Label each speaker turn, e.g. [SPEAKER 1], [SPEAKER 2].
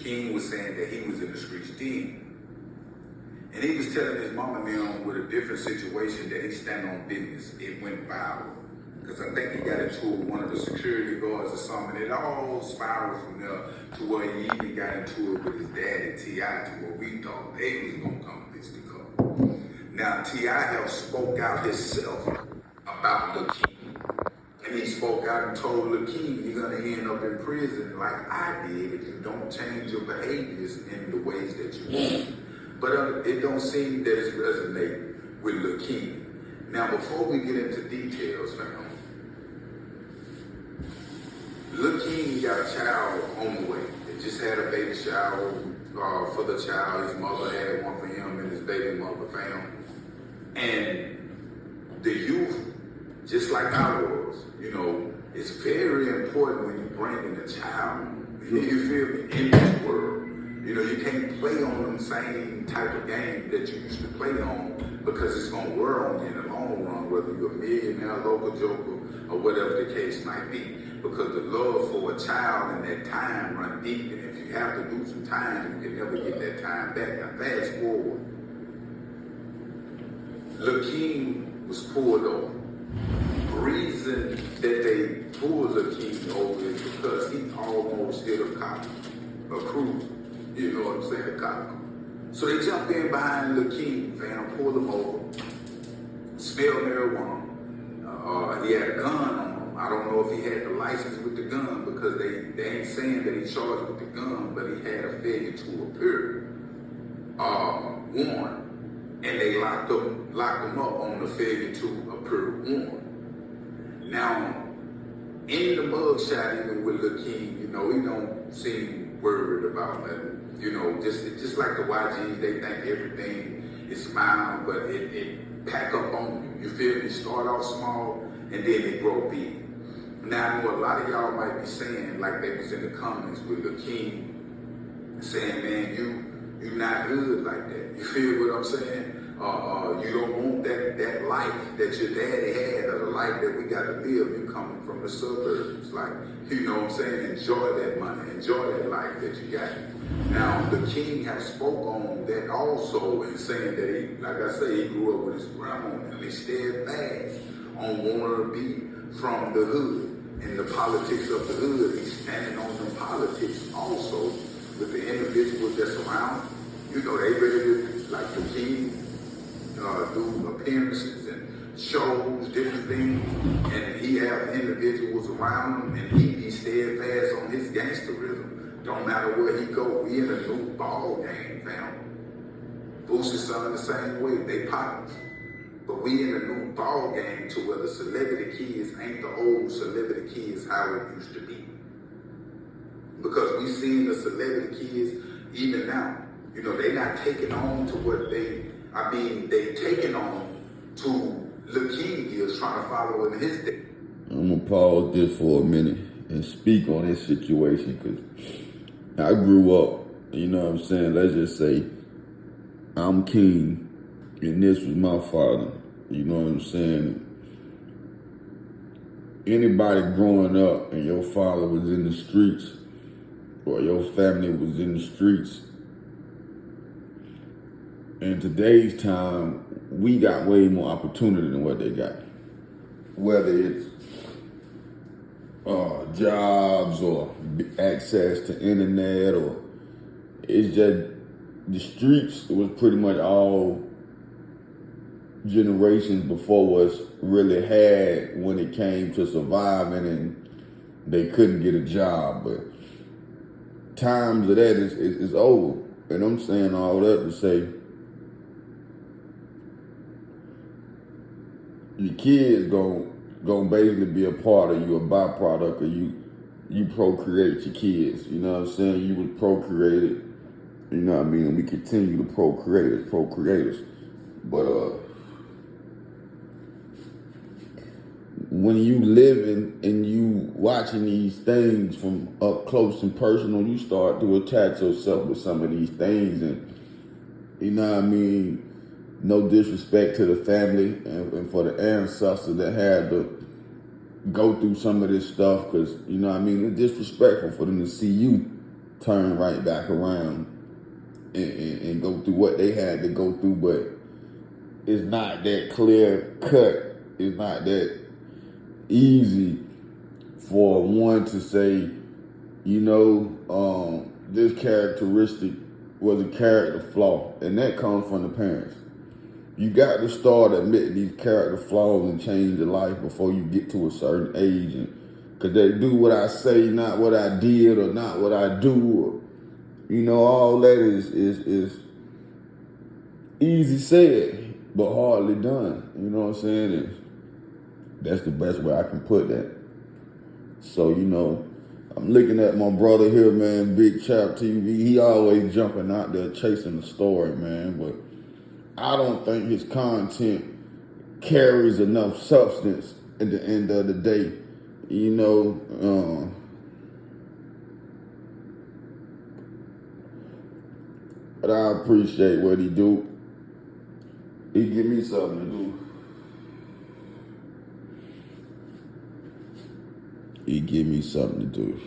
[SPEAKER 1] King was saying that he was in the streets then. And he was telling his mama now with a different situation that he stand on business. It went viral. Because I think he got into it with one of the security guards or something. It all spiraled from there to where he even got into it with his dad and T.I. to where we thought they was going to come fix the couple. Now, T.I. have spoke out himself about Lil King. And he spoke out and told Lil King, you're going to end up in prison like I did if you don't change your behaviors in the ways that you want. But it don't seem that it's resonating with Lil King. Now, before we get into details, fam, Lil King got a child on the way. They just had a baby shower for the child. His mother had one for him and his baby mother found. And the youth, just like I was, you know, it's very important when you bring in a child, you feel me, in this world. You know, you can't play on them same type of game that you used to play on because it's going to wear on you in the long run, whether you're a millionaire, local joker, or whatever the case might be. Because the love for a child and that time run deep, and if you have to do some time, you can never get that time back. Now fast forward. Lil King was pulled over. The reason that they pulled Lil King over is because he almost hit a cop, a cruiser. You know what I'm saying, a cop. So they jumped in behind Lil King, fam, pulled him over, smelled marijuana. He had a gun on him. I don't know if he had the license with the gun because they ain't saying that he charged with the gun, but he had a failure to appear warrant. And they locked him up on the failure to appear warrant. Now, in the mugshot, even with Lil King, you know, he don't seem worried about nothing. You know, just like the YGs, they think everything is smile, but it pack up on you. You feel me? Start off small and then it grow big. Now I know a lot of y'all might be saying, like they was in the comments with Lil King, saying, man, you not good like that. You feel what I'm saying? You don't want that life that your daddy had, or the life that we got to live. You coming from the suburbs, like, you know what I'm saying? Enjoy that money, enjoy that life that you got. Now, the King has spoke on that also in saying that he, like I say, he grew up with his grandma and he steadfast on wanting to be from the hood. And the politics of the hood, he's standing on the politics also with the individuals that's around. You know, they ready to, like the King, do appearances and shows, different things, and he have individuals around him, and he be steadfast on his gangsterism. Don't matter where he go, we in a new ball game, fam. Boosie son the same way, they partners. But we in a new ball game to where the celebrity kids ain't the old celebrity kids how it used to be. Because we seen the celebrity kids even now. You know, they not taking on to what they taking on to Lil King is trying to follow in his day.
[SPEAKER 2] I'm gonna pause this for a minute and speak on this situation because I grew up, you know what I'm saying, let's just say I'm King and this was my father, you know what I'm saying? Anybody growing up and your father was in the streets or your family was in the streets, in today's time, we got way more opportunity than what they got. Whether it's jobs or access to internet, or it's just the streets was pretty much all generations before us really had when it came to surviving and they couldn't get a job. But times of that is over. And I'm saying all that to say, your kids gonna basically be a part of you, a byproduct of you procreate your kids. You know what I'm saying? You was procreated, you know what I mean? And we continue to procreate as procreators. But when you living and you watching these things from up close and personal, you start to attach yourself with some of these things, and you know what I mean? No disrespect to the family and for the ancestors that had to go through some of this stuff, because, you know what I mean, it's disrespectful for them to see you turn right back around and go through what they had to go through, but it's not that clear cut. It's not that easy for one to say, this characteristic was a character flaw, and that comes from the parents. You got to start admitting these character flaws and change your life before you get to a certain age, and because they do what I say, not what I did, or not what I do, or, all that is easy said, but hardly done. You know what I'm saying? And that's the best way I can put that. So, I'm looking at my brother here, man, Big Chap TV. He always jumping out there chasing the story, man. But I don't think his content carries enough substance at the end of the day. But I appreciate what he do. He give me something to do. He give me something to do.